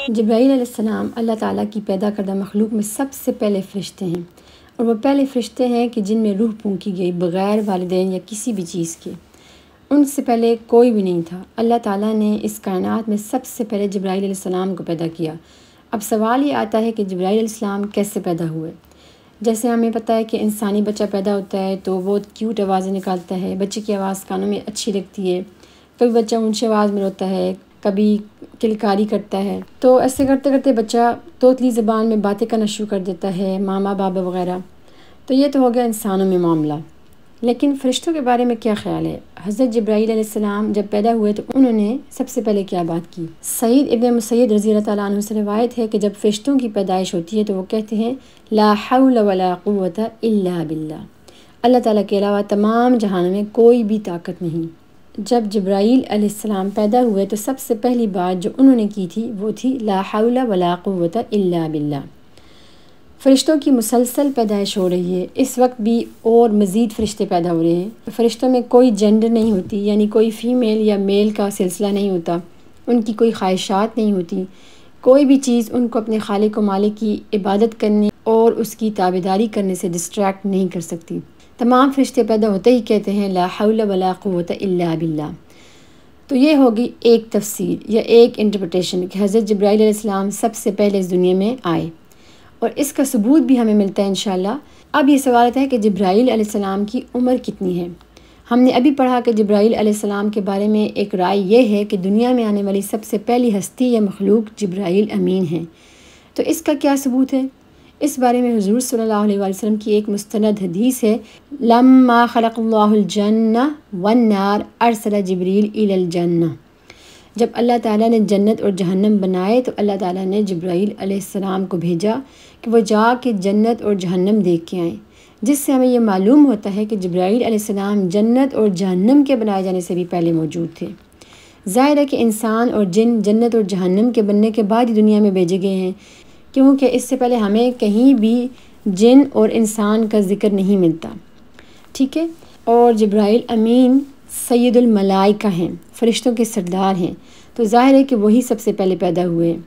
جبرائیل علیہ السلام اللہ تعالیٰ کی پیدا کردہ مخلوق میں سب سے پہلے فرشتے ہیں، اور وہ پہلے فرشتے ہیں کہ جن میں روح پھونکی گئی بغیر والدین یا کسی بھی چیز کے۔ ان سے پہلے کوئی بھی نہیں تھا۔ اللہ تعالیٰ نے اس کائنات میں سب سے پہلے جبرائیل علیہ السلام کو پیدا کیا۔ اب سوال یہ آتا ہے کہ جبرائیل علیہ السلام کیسے پیدا ہوئے؟ جیسے ہمیں پتہ ہے کہ انسانی بچہ پیدا ہوتا ہے تو بہت کیوٹ آوازیں نکالتا ہے، بچے کی آواز کانوں میں اچھی لگتی ہے، کبھی بچہ اونچی آواز میں روتا ہے، کبھی کلکاری کرتا ہے، تو ایسے کرتے کرتے بچہ توتلی زبان میں باتیں کرنا شروع کر دیتا ہے، ماما بابا وغیرہ۔ تو یہ تو ہو گیا انسانوں میں معاملہ، لیکن فرشتوں کے بارے میں کیا خیال ہے؟ حضرت جبرائیل علیہ السلام جب پیدا ہوئے تو انہوں نے سب سے پہلے کیا بات کی؟ سعید ابن مسیب رضی اللہ تعالیٰ عنہ سے روایت ہے کہ جب فرشتوں کی پیدائش ہوتی ہے تو وہ کہتے ہیں لا حول ولا قوت الا باللہ، اللہ تعالیٰ کے علاوہ تمام جہانوں میں کوئی بھی طاقت نہیں۔ جب جبرائیل علیہ السلام پیدا ہوئے تو سب سے پہلی بات جو انہوں نے کی تھی وہ تھی لا حول ولا قوت الا باللہ۔ فرشتوں کی مسلسل پیدائش ہو رہی ہے، اس وقت بھی اور مزید فرشتے پیدا ہو رہے ہیں۔ فرشتوں میں کوئی جینڈر نہیں ہوتی، یعنی کوئی فیمیل یا میل کا سلسلہ نہیں ہوتا، ان کی کوئی خواہشات نہیں ہوتی، کوئی بھی چیز ان کو اپنے خالق و مالک کی عبادت کرنے اور اس کی تابعداری کرنے سے ڈسٹریکٹ نہیں کر سکتی۔ تمام فرشتے پیدا ہوتے ہی کہتے ہیں لا حول ولا قوت الا باللہ۔ تو یہ ہوگی ایک تفسیر یا ایک انٹرپریٹیشن کہ حضرت جبرائیل علیہ السلام سب سے پہلے اس دنیا میں آئے، اور اس کا ثبوت بھی ہمیں ملتا ہے انشاءاللہ۔ اب یہ سوال ہے کہ جبرائیل علیہ السلام کی عمر کتنی ہے؟ ہم نے ابھی پڑھا کہ جبرائیل علیہ السلام کے بارے میں ایک رائے یہ ہے کہ دنیا میں آنے والی سب سے پہلی ہستی یا مخلوق جبرائیل امین ہے۔ تو اس کا کیا ثبوت ہے؟ اس بارے میں حضور صلی اللہ علیہ وسلم کی ایک مستند حدیث ہے، لما خلق اللہ الجنہ والنار ارسل جبریل الی الجنہ۔ جب اللہ تعالیٰ نے جنت اور جہنم بنائے تو اللہ تعالیٰ نے جبرائیل علیہ السلام کو بھیجا کہ وہ جا کے جنت اور جہنم دیکھ کے آئیں، جس سے ہمیں یہ معلوم ہوتا ہے کہ جبرائیل علیہ السلام جنت اور جہنم کے بنائے جانے سے بھی پہلے موجود تھے۔ ظاہر ہے کہ انسان اور جن جنت اور جہنم کے بننے کے بعد ہی دنیا میں بھیجے گئے ہیں، کیونکہ اس سے پہلے ہمیں کہیں بھی جن اور انسان کا ذکر نہیں ملتا، ٹھیک ہے۔ اور جبرائیل امین سید الملائکہ ہیں، فرشتوں کے سردار ہیں، تو ظاہر ہے کہ وہی سب سے پہلے پیدا ہوئے ہیں۔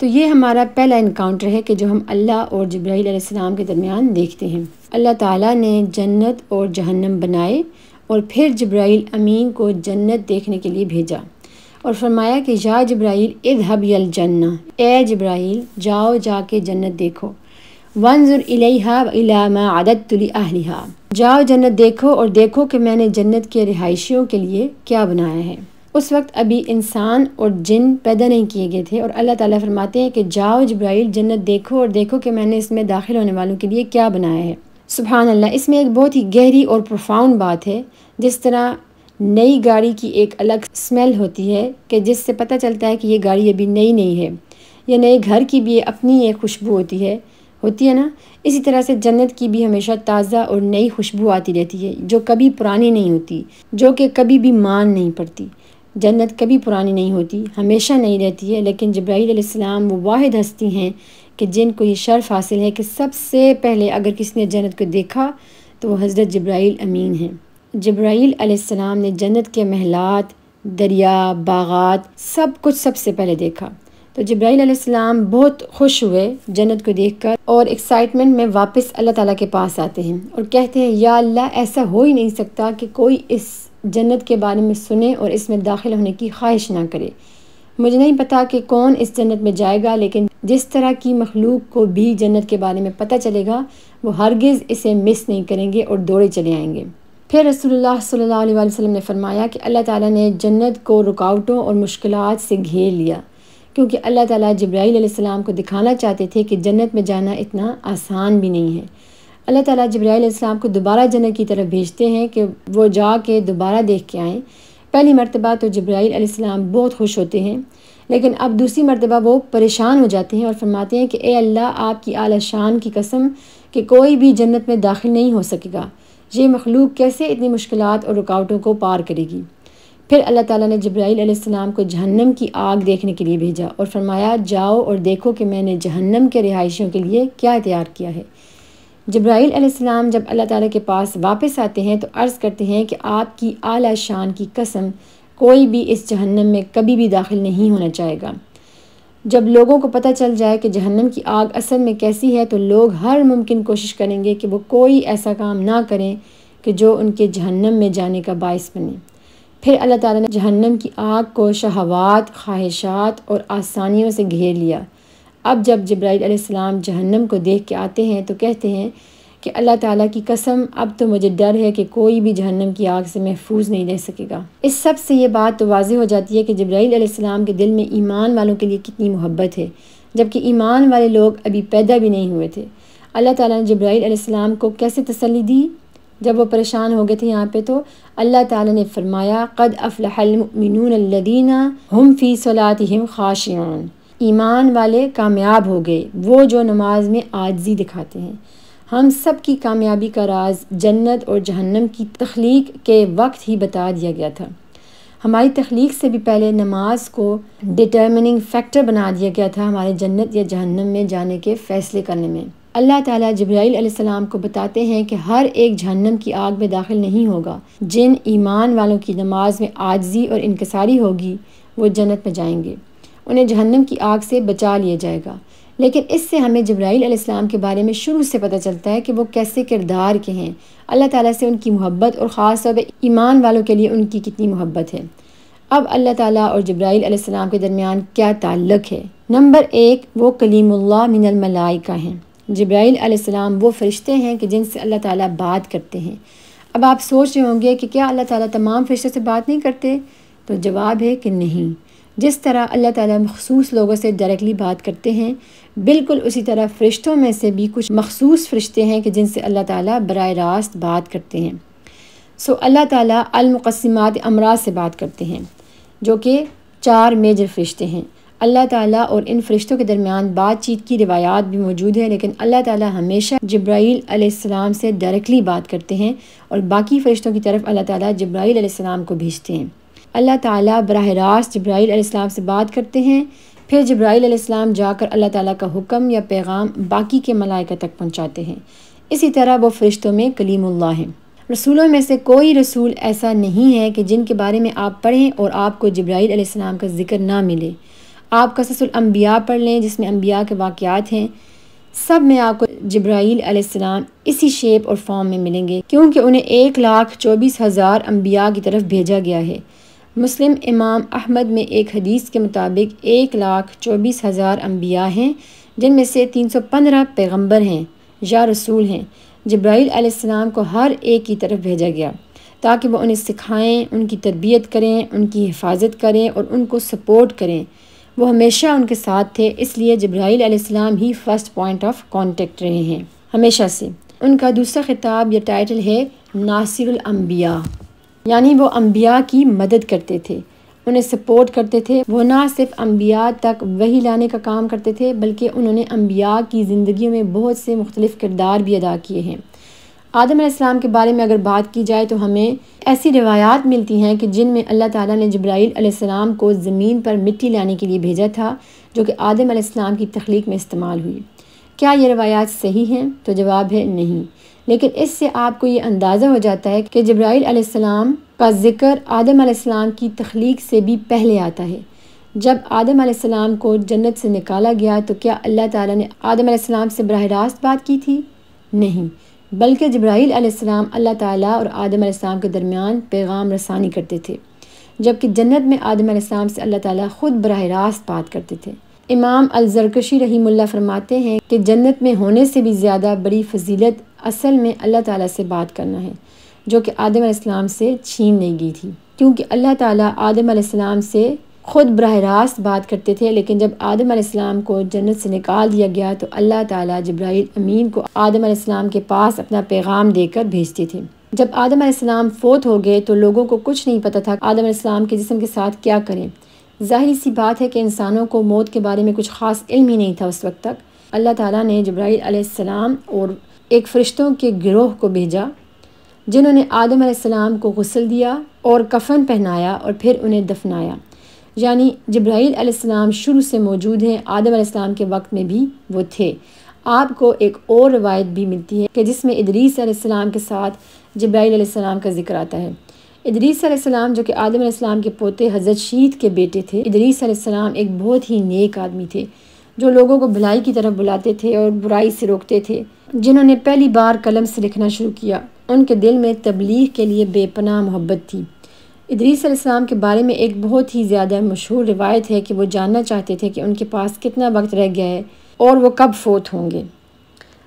تو یہ ہمارا پہلا انکاؤنٹر ہے کہ جو ہم اللہ اور جبرائیل علیہ السلام کے درمیان دیکھتے ہیں۔ اللہ تعالیٰ نے جنت اور جہنم بنائے اور پھر جبرائیل امین کو جنت دیکھنے کے لیے بھیجا اور فرمایا کہ یا جبرائیل اذهب الی الجنہ، اے جبرائیل جاؤ جا کے جنت دیکھو، وانظر الیہا والی ما اعددت لاہلہا، جاؤ جنت دیکھو اور دیکھو کہ میں نے جنت کے رہائشیوں کے لیے کیا بنایا ہے۔ اس وقت ابھی انسان اور جن پیدا نہیں کیے گئے تھے، اور اللہ تعالیٰ فرماتے ہیں کہ جاؤ جبرائیل جنت دیکھو اور دیکھو کہ میں نے اس میں داخل ہونے والوں کے لیے کیا بنایا ہے۔ سبحان اللہ، اس میں ایک بہت ہی گہری اور پروفاؤنڈ بات ہے۔ جس طرح نئی گاڑی کی ایک الگ سمیل ہوتی ہے کہ جس سے پتہ چلتا ہے کہ یہ گاڑی ابھی نئی نہیں ہے، یا نئے گھر کی بھی اپنی ایک خوشبو ہوتی ہے نا، اسی طرح سے جنت کی بھی ہمیشہ تازہ اور نئی خوشبو آتی رہتی ہے جو کبھی پرانی نہیں ہوتی، جو کہ کبھی بھی مان نہیں پڑتی۔ جنت کبھی پرانی نہیں ہوتی، ہمیشہ نہیں رہتی ہے، لیکن جبرائیل علیہ السلام وہ واحد ہستی ہیں کہ جن کو یہ شرف حاصل ہے کہ سب سے پہلے اگر کسی نے جنت کو دیکھا تو وہ حضرت جبرائیل امین ہیں۔ جبرائیل علیہ السلام نے جنت کے محلات، دریا، باغات، سب کچھ سب سے پہلے دیکھا۔ تو جبرائیل علیہ السلام بہت خوش ہوئے جنت کو دیکھ کر، اور ایکسائٹمنٹ میں واپس اللہ تعالیٰ کے پاس آتے ہیں اور کہتے ہیں یا اللہ، ایسا ہو ہی نہیں سکتا کہ کوئی اس جنت کے بارے میں سنے اور اس میں داخل ہونے کی خواہش نہ کرے۔ مجھے نہیں پتا کہ کون اس جنت میں جائے گا، لیکن جس طرح کی مخلوق کو بھی جنت کے بارے میں پتہ چلے گا وہ ہرگز اسے مس نہیں کریں گے اور دوڑے چلے آئیں گے۔ پھر رسول اللہ صلی اللہ علیہ وسلم نے فرمایا کہ اللہ تعالیٰ نے جنت کو رکاوٹوں اور مشکلات سے گھیر لیا، کیونکہ اللہ تعالیٰ جبرائیل علیہ السلام کو دکھانا چاہتے تھے کہ جنت میں جانا اتنا آسان بھی نہیں ہے۔ اللہ تعالیٰ جبرائیل علیہ السلام کو دوبارہ جنت کی طرف بھیجتے ہیں کہ وہ جا کے دوبارہ دیکھ کے آئیں۔ پہلی مرتبہ تو جبرائیل علیہ السلام بہت خوش ہوتے ہیں، لیکن اب دوسری مرتبہ وہ پریشان ہو جاتے ہیں اور فرماتے ہیں کہ اے اللہ، آپ کی اعلیٰ شان کی قسم کہ کوئی بھی جنت میں داخل نہیں ہو سکے گا، یہ مخلوق کیسے اتنی مشکلات اور رکاوٹوں کو پار کرے گی؟ پھر اللہ تعالیٰ نے جبرائیل علیہ السلام کو جہنم کی آگ دیکھنے کے لیے بھیجا اور فرمایا جاؤ اور دیکھو کہ میں نے جہنم کے رہائشیوں کے لیے کیا تیار کیا ہے۔ جبرائیل علیہ السلام جب اللہ تعالیٰ کے پاس واپس آتے ہیں تو عرض کرتے ہیں کہ آپ کی اعلیٰ شان کی قسم کوئی بھی اس جہنم میں کبھی بھی داخل نہیں ہونا چاہے گا۔ جب لوگوں کو پتہ چل جائے کہ جہنم کی آگ اصل میں کیسی ہے تو لوگ ہر ممکن کوشش کریں گے کہ وہ کوئی ایسا کام نہ کریں کہ جو ان کے جہنم میں جانے کا باعث بنے۔ پھر اللہ تعالیٰ نے جہنم کی آگ کو شہوات، خواہشات اور آسانیوں سے گھیر لیا۔ اب جب جبرائیل علیہ السلام جہنم کو دیکھ کے آتے ہیں تو کہتے ہیں کہ اللہ تعالیٰ کی قسم، اب تو مجھے ڈر ہے کہ کوئی بھی جہنم کی آگ سے محفوظ نہیں رہ سکے گا۔ اس سب سے یہ بات تو واضح ہو جاتی ہے کہ جبرائیل علیہ السلام کے دل میں ایمان والوں کے لیے کتنی محبت ہے، جبکہ ایمان والے لوگ ابھی پیدا بھی نہیں ہوئے تھے۔ اللہ تعالیٰ نے جبرائیل علیہ السلام کو کیسے تسلی دی؟ جب وہ پریشان ہو گئے تھے یہاں پہ تو اللہ تعالیٰ نے فرمایا قد افلح المؤمنون الذین هم فی صلاتهم خاشعون، ایمان والے کامیاب ہو گئے وہ جو نماز میں عاجزی دکھاتے ہیں۔ ہم سب کی کامیابی کا راز جنت اور جہنم کی تخلیق کے وقت ہی بتا دیا گیا تھا۔ ہماری تخلیق سے بھی پہلے نماز کو ڈٹرمننگ فیکٹر بنا دیا گیا تھا ہمارے جنت یا جہنم میں جانے کے فیصلے کرنے میں۔ اللہ تعالیٰ جبرائیل علیہ السلام کو بتاتے ہیں کہ ہر ایک جہنم کی آگ میں داخل نہیں ہوگا، جن ایمان والوں کی نماز میں عاجزی اور انکساری ہوگی وہ جنت میں جائیں گے، انہیں جہنم کی آگ سے بچا لیا جائے گا۔ لیکن اس سے ہمیں جبرائیل علیہ السلام کے بارے میں شروع سے پتہ چلتا ہے کہ وہ کیسے کردار کے ہیں، اللہ تعالیٰ سے ان کی محبت اور خاص طور پہ ایمان والوں کے لیے ان کی کتنی محبت ہے۔ اب اللہ تعالیٰ اور جبرائیل علیہ السلام کے درمیان کیا تعلق ہے؟ نمبر 1، وہ کلیم اللہ من الملائکہ ہیں۔ جبرائیل علیہ السلام وہ فرشتے ہیں کہ جن سے اللہ تعالیٰ بات کرتے ہیں۔ اب آپ سوچ رہے ہوں گے کہ کیا اللہ تعالیٰ تمام فرشتوں سے بات نہیں کرتے؟ تو جواب ہے کہ نہیں۔ جس طرح اللہ تعالیٰ مخصوص لوگوں سے ڈائریکٹلی بات کرتے ہیں، بالکل اسی طرح فرشتوں میں سے بھی کچھ مخصوص فرشتے ہیں کہ جن سے اللہ تعالیٰ براہ راست بات کرتے ہیں۔ اللہ تعالیٰ المقسمات امراض سے بات کرتے ہیں، جو کہ 4 میجر فرشتے ہیں۔ اللہ تعالیٰ اور ان فرشتوں کے درمیان بات چیت کی روایات بھی موجود ہیں، لیکن اللہ تعالیٰ ہمیشہ جبرائیل علیہ السلام سے ڈائریکٹلی بات کرتے ہیں اور باقی فرشتوں کی طرف اللہ تعالیٰ جبرائیل علیہ السلام کو بھیجتے ہیں۔ اللہ تعالیٰ براہ راست جبرائیل علیہ السلام سے بات کرتے ہیں، پھر جبرائیل علیہ السلام جا کر اللہ تعالیٰ کا حکم یا پیغام باقی کے ملائکہ تک پہنچاتے ہیں۔ اسی طرح وہ فرشتوں میں کلیم اللہ ہیں۔ رسولوں میں سے کوئی رسول ایسا نہیں ہے کہ جن کے بارے میں آپ پڑھیں اور آپ کو جبرائیل علیہ السلام کا ذکر نہ ملے۔ آپ قصص الانبیاء پڑھ لیں جس میں انبیاء کے واقعات ہیں، سب میں آپ کو جبرائیل علیہ السلام اسی شیپ اور فارم میں ملیں گے، کیونکہ انہیں 1,24,000 انبیاء کی طرف بھیجا گیا ہے۔ مسلم امام احمد میں ایک حدیث کے مطابق 1,24,000 انبیاء ہیں، جن میں سے 315 پیغمبر ہیں یا رسول ہیں۔ جبرائیل علیہ السلام کو ہر ایک کی طرف بھیجا گیا تاکہ وہ انہیں سکھائیں، ان کی تربیت کریں، ان کی حفاظت کریں اور ان کو سپورٹ کریں۔ وہ ہمیشہ ان کے ساتھ تھے، اس لیے جبرائیل علیہ السلام ہی فرسٹ پوائنٹ آف کانٹیکٹ رہے ہیں ہمیشہ سے۔ ان کا دوسرا خطاب یا ٹائٹل ہے ناصر الانبیاء، یعنی وہ انبیاء کی مدد کرتے تھے، انہیں سپورٹ کرتے تھے۔ وہ نہ صرف انبیاء تک وحی لانے کا کام کرتے تھے بلکہ انہوں نے انبیاء کی زندگیوں میں بہت سے مختلف کردار بھی ادا کیے ہیں۔ آدم علیہ السلام کے بارے میں اگر بات کی جائے تو ہمیں ایسی روایات ملتی ہیں کہ جن میں اللہ تعالیٰ نے جبرائیل علیہ السلام کو زمین پر مٹی لانے کے لیے بھیجا تھا، جو کہ آدم علیہ السلام کی تخلیق میں استعمال ہوئی۔ کیا یہ روایات صحیح ہیں؟ تو جواب ہے نہیں، لیکن اس سے آپ کو یہ اندازہ ہو جاتا ہے کہ جبرائیل علیہ السلام کا ذکر آدم علیہ السلام کی تخلیق سے بھی پہلے آتا ہے۔ جب آدم علیہ السلام کو جنت سے نکالا گیا تو کیا اللہ تعالیٰ نے آدم علیہ السلام سے براہ راست بات کی تھی؟ نہیں، بلکہ جبرائیل علیہ السلام اللہ تعالیٰ اور آدم علیہ السلام کے درمیان پیغام رسانی کرتے تھے، جبکہ جنت میں آدم علیہ السلام سے اللہ تعالیٰ خود براہ راست بات کرتے تھے۔ امام الزرکشی رحمہ اللہ فرماتے ہیں کہ جنت میں ہونے سے بھی زیادہ بڑی فضیلت اصل میں اللہ تعالیٰ سے بات کرنا ہے، جو کہ آدم علیہ السلام سے چھین نہیں گئی تھی، کیونکہ اللہ تعالیٰ آدم علیہ السلام سے خود براہ راست بات کرتے تھے، لیکن جب آدم علیہ السلام کو جنت سے نکال دیا گیا تو اللہ تعالیٰ جبرائیل امین کو آدم علیہ السلام کے پاس اپنا پیغام دے کر بھیجتے تھے۔ جب آدم علیہ السلام فوت ہو گئے تو لوگوں کو کچھ نہیں پتہ تھا آدم علیہ السلام کے جسم کے ساتھ کیا کریں۔ ظاہری سی بات ہے کہ انسانوں کو موت کے بارے میں کچھ خاص علم ہی نہیں تھا اس وقت تک۔ اللہ تعالیٰ نے جبرائیل علیہ السلام اور ایک فرشتوں کے گروہ کو بھیجا جنہوں نے آدم علیہ السلام کو غسل دیا اور کفن پہنایا اور پھر انہیں دفنایا، یعنی جبرائیل علیہ السلام شروع سے موجود ہیں، آدم علیہ السلام کے وقت میں بھی وہ تھے۔ آپ کو ایک اور روایت بھی ملتی ہے کہ جس میں ادریس علیہ السلام کے ساتھ جبرائیل علیہ السلام کا ذکر آتا ہے۔ ادریس علیہ السلام جو کہ آدم علیہ السلام کے پوتے حضرت شیت کے بیٹے تھے، ادریس علیہ السلام ایک بہت ہی نیک آدمی تھے جو لوگوں کو بھلائی کی طرف بلاتے تھے اور برائی سے روکتے تھے۔ جنہوں نے پہلی بار قلم سے لکھنا شروع کیا، ان کے دل میں تبلیغ کے لیے بے پناہ محبت تھی۔ ادریس علیہ السلام کے بارے میں ایک بہت ہی زیادہ مشہور روایت ہے کہ وہ جاننا چاہتے تھے کہ ان کے پاس کتنا وقت رہ گیا ہے اور وہ کب فوت ہوں گے۔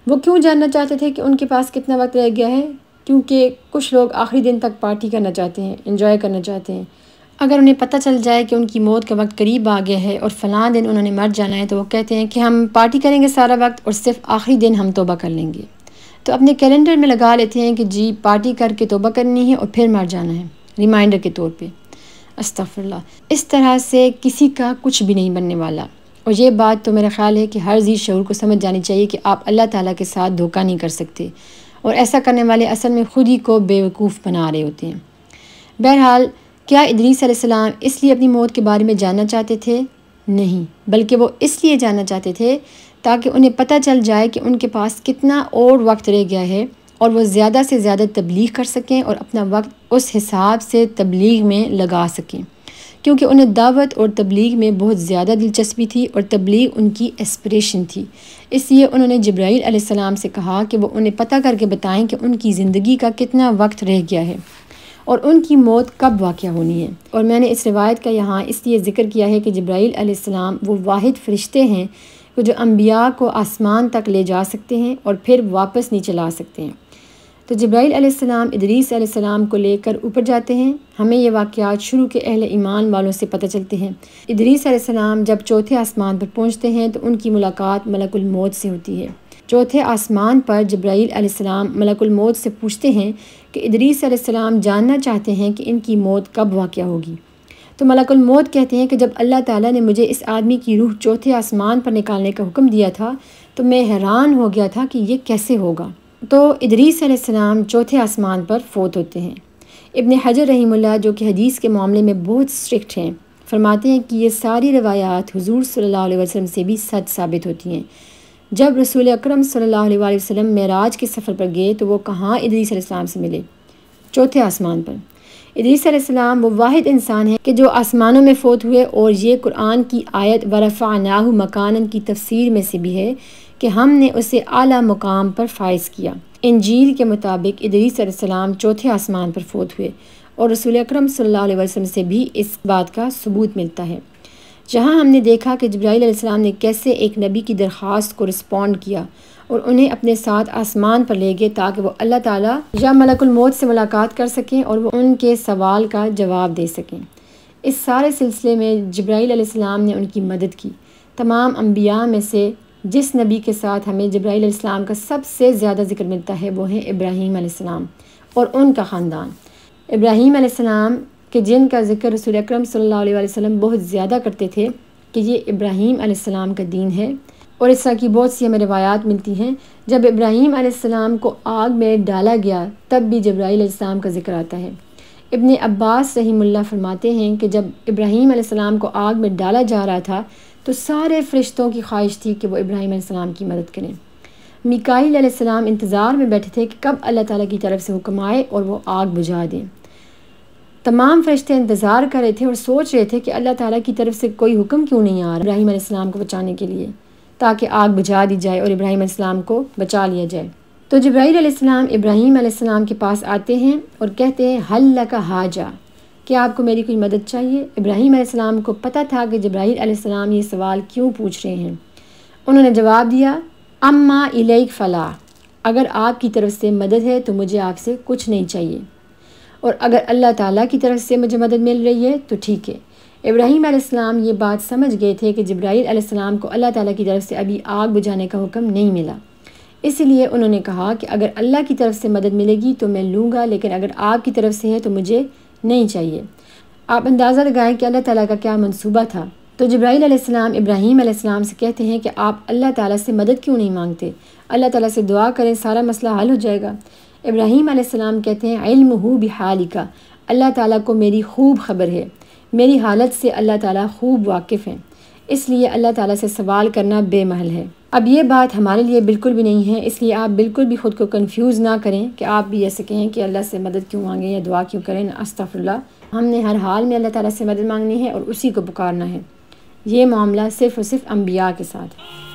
وہ کیوں جاننا چاہتے تھے کہ ان کے پاس کتنا وقت رہ گیا ہے؟ کیونکہ کچھ لوگ آخری دن تک پارٹی کرنا چاہتے ہیں، انجوائے کرنا چاہتے ہیں۔ اگر انہیں پتہ چل جائے کہ ان کی موت کا وقت قریب آ گیا ہے اور فلاں دن انہوں نے مر جانا ہے، تو وہ کہتے ہیں کہ ہم پارٹی کریں گے سارا وقت اور صرف آخری دن ہم توبہ کر لیں گے۔ تو اپنے کیلنڈر میں لگا لیتے ہیں کہ جی پارٹی کر کے توبہ کرنی ہے اور پھر مر جانا ہے، ریمائنڈر کے طور پہ۔ استغفر اللہ۔ اس طرح سے کسی کا کچھ بھی نہیں بننے والا۔ اور یہ بات تو میرا خیال ہے کہ ہر ذی شعور کو سمجھ جانی چاہیے کہ آپ اللہ تعالیٰ کے ساتھ دھوکہ نہیں کر سکتے، اور ایسا کرنے والے اصل میں خود ہی کو بیوقوف بنا رہے ہوتے ہیں۔ بہرحال کیا ادریس علیہ السلام اس لیے اپنی موت کے بارے میں جاننا چاہتے تھے؟ نہیں، بلکہ وہ اس لیے جاننا چاہتے تھے تاکہ انہیں پتہ چل جائے کہ ان کے پاس کتنا اور وقت رہ گیا ہے اور وہ زیادہ سے زیادہ تبلیغ کر سکیں اور اپنا وقت اس حساب سے تبلیغ میں لگا سکیں، کیونکہ انہیں دعوت اور تبلیغ میں بہت زیادہ دلچسپی تھی اور تبلیغ ان کی ایسپریشن تھی۔ اس لیے انہوں نے جبرائیل علیہ السلام سے کہا کہ وہ انہیں پتہ کر کے بتائیں کہ ان کی زندگی کا کتنا وقت رہ گیا ہے اور ان کی موت کب واقع ہونی ہے۔ اور میں نے اس روایت کا یہاں اس لیے ذکر کیا ہے کہ جبرائیل علیہ السلام وہ واحد فرشتے ہیں جو انبیاء کو آسمان تک لے جا سکتے ہیں اور پھر واپس نیچے لا سکتے ہیں۔ تو جبرائیل علیہ السلام ادریس علیہ السلام کو لے کر اوپر جاتے ہیں۔ ہمیں یہ واقعات شروع کے اہل ایمان والوں سے پتہ چلتے ہیں۔ ادریس علیہ السلام جب چوتھے آسمان پر پہنچتے ہیں تو ان کی ملاقات ملک الموت سے ہوتی ہے۔ چوتھے آسمان پر جبرائیل علیہ السلام ملک الموت سے پوچھتے ہیں کہ ادریس علیہ السلام جاننا چاہتے ہیں کہ ان کی موت کب واقع ہوگی۔ تو ملک الموت کہتے ہیں کہ جب اللہ تعالیٰ نے مجھے اس آدمی کی روح چوتھے آسمان پر نکالنے کا حکم دیا تھا تو میں حیران ہو گیا تھا کہ یہ کیسے ہوگا۔ تو ادریس علیہ السلام چوتھے آسمان پر فوت ہوتے ہیں۔ ابن حجر رحمہ اللہ جو کہ حدیث کے معاملے میں بہت اسٹرکٹ ہیں، فرماتے ہیں کہ یہ ساری روایات حضور صلی اللہ علیہ وسلم سے بھی سچ ثابت ہوتی ہیں۔ جب رسول اکرم صلی اللہ علیہ وسلم معراج کے سفر پر گئے تو وہ کہاں ادریس علیہ السلام سے ملے؟ چوتھے آسمان پر۔ ادریس علیہ السلام وہ واحد انسان ہے کہ جو آسمانوں میں فوت ہوئے، اور یہ قرآن کی آیت ورفعناہ مکانا کی تفسیر میں سے بھی ہے کہ ہم نے اسے اعلیٰ مقام پر فائز کیا۔ انجیل کے مطابق ادریس علیہ السلام چوتھے آسمان پر فوت ہوئے، اور رسول اکرم صلی اللہ علیہ وسلم سے بھی اس بات کا ثبوت ملتا ہے۔ جہاں ہم نے دیکھا کہ جبرائیل علیہ السلام نے کیسے ایک نبی کی درخواست کو رسپونڈ کیا اور انہیں اپنے ساتھ آسمان پر لے گئے تاکہ وہ اللہ تعالیٰ یا ملک الموت سے ملاقات کر سکیں اور وہ ان کے سوال کا جواب دے سکیں۔ اس سارے سلسلے میں جبرائیل علیہ السلام نے ان کی مدد کی۔ تمام انبیاء میں سے جس نبی کے ساتھ ہمیں جبرائیل علیہ السلام کا سب سے زیادہ ذکر ملتا ہے وہ ہے ابراہیم علیہ السلام اور ان کا خاندان۔ ابراہیم علیہ السلام کہ جن کا ذکر رسول اکرم صلی اللہ علیہ وسلم بہت زیادہ کرتے تھے کہ یہ ابراہیم علیہ السلام کا دین ہے، اور اس طرح کی بہت سی ہمیں روایات ملتی ہیں۔ جب ابراہیم علیہ السلام کو آگ میں ڈالا گیا تب بھی جبرائیل علیہ السلام کا ذکر آتا ہے۔ ابن عباس رحمہ اللہ فرماتے ہیں کہ جب ابراہیم علیہ السلام کو آگ میں ڈالا جا رہا تھا تو سارے فرشتوں کی خواہش تھی کہ وہ ابراہیم علیہ السلام کی مدد کریں۔ میکائیل علیہ السلام انتظار میں بیٹھے تھے کہ کب اللہ تعالیٰ کی طرف سے حکم آئے اور وہ آگ بجھا دیں۔ تمام فرشتے انتظار کر رہے تھے اور سوچ رہے تھے کہ اللہ تعالیٰ کی طرف سے کوئی حکم کیوں نہیں آ رہا ابراہیم علیہ السلام کو بچانے کے لیے، تاکہ آگ بجھا دی جائے اور ابراہیم علیہ السلام کو بچا لیا جائے۔ تو جبرائیل علیہ السلام ابراہیم علیہ السلام کے پاس آتے ہیں اور کہتے ہیں حل لک حاجہ، کیا آپ کو میری کوئی مدد چاہیے؟ ابراہیم علیہ السلام کو پتہ تھا کہ جبرائیل علیہ السلام یہ سوال کیوں پوچھ رہے ہیں۔ انہوں نے جواب دیا اما الیک فلا، اگر آپ کی طرف سے مدد ہے تو مجھے آپ سے کچھ نہیں چاہیے، اور اگر اللہ تعالیٰ کی طرف سے مجھے مدد مل رہی ہے تو ٹھیک ہے۔ ابراہیم علیہ السلام یہ بات سمجھ گئے تھے کہ جبرائیل علیہ السلام کو اللہ تعالیٰ کی طرف سے ابھی آگ بجھانے کا حکم نہیں ملا، اس لیے انہوں نے کہا کہ اگر اللہ کی طرف سے مدد ملے گی تو میں لوں گا، لیکن اگر آپ کی طرف سے ہے تو مجھے نہیں چاہیے۔ آپ اندازہ لگائیں کہ اللہ تعالیٰ کا کیا منصوبہ تھا۔ تو جبرائیل علیہ السلام ابراہیم علیہ السلام سے کہتے ہیں کہ آپ اللہ تعالیٰ سے مدد کیوں نہیں مانگتے؟ اللہ تعالیٰ سے دعا کریں، سارا مسئلہ حل ہو جائے گا۔ ابراہیم علیہ السلام کہتے ہیں علمہ بحالک، اللہ تعالیٰ کو میری خوب خبر ہے، میری حالت سے اللہ تعالیٰ خوب واقف ہیں، اس لیے اللہ تعالیٰ سے سوال کرنا بے محل ہے۔ اب یہ بات ہمارے لیے بالکل بھی نہیں ہے، اس لیے آپ بالکل بھی خود کو کنفیوز نہ کریں کہ آپ بھی ایسے کہیں کہ اللہ سے مدد کیوں مانگیں یا دعا کیوں کریں۔ استغفر اللہ، ہم نے ہر حال میں اللہ تعالیٰ سے مدد مانگنی ہے اور اسی کو پکارنا ہے۔ یہ معاملہ صرف اور صرف انبیاء کے ساتھ ہے۔